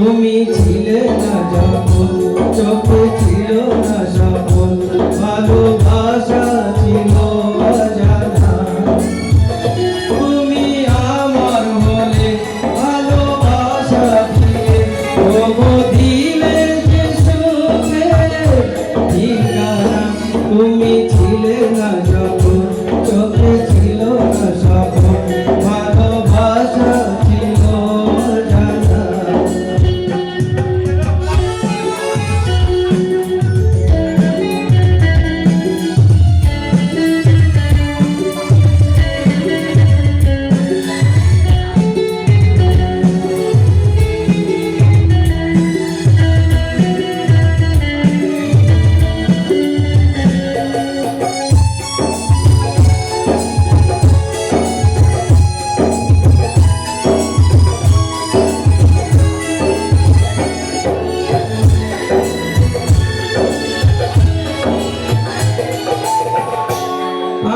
তুমি ছিলে না যখন চোখে ছিল না সপন ভালোবাসা ছিল অজানা তুমি আমার হলে ভালোবাসা দিয়ে তবু দিলে যে সুখে ঠিকানা তুমি ছিলে না যখন চোখে ছিল না সপন ভালোবাসা ছিল অজানা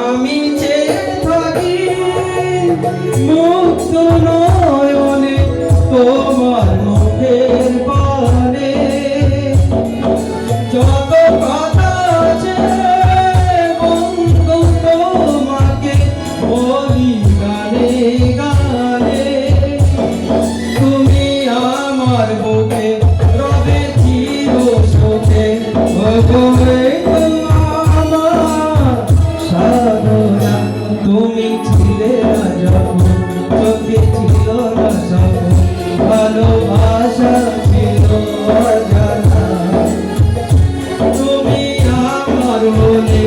আমি চেয়ে থাকি মুক্ত নয়নে তোমার মুখের পানে যত কথা আছে বন্ধু তোমাকে বলি গানে গানে তুমি আমার বুকে রবে চির সুখে তুমি ছিলে না যখন চোখে ছিল না সপন ভালোবাসা ছিল অজানা তুমি আমার হলে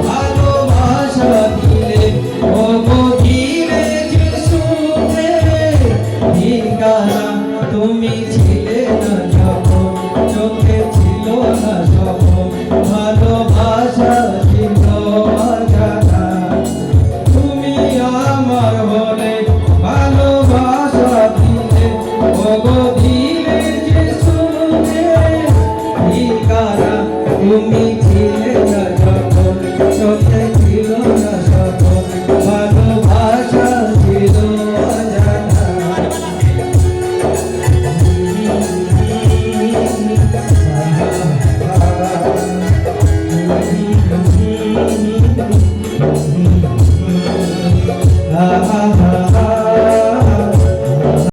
ভালোবাসা দিলে দিলে যে সুখে ঠিকানা তুমি ছিলে না যখন চোখে ছিল না সপন ভালোবাসা ছিল অজানা আমার বলে ভালোবাসা দিলে দিলে যে শুনে ঠিকানা তুমি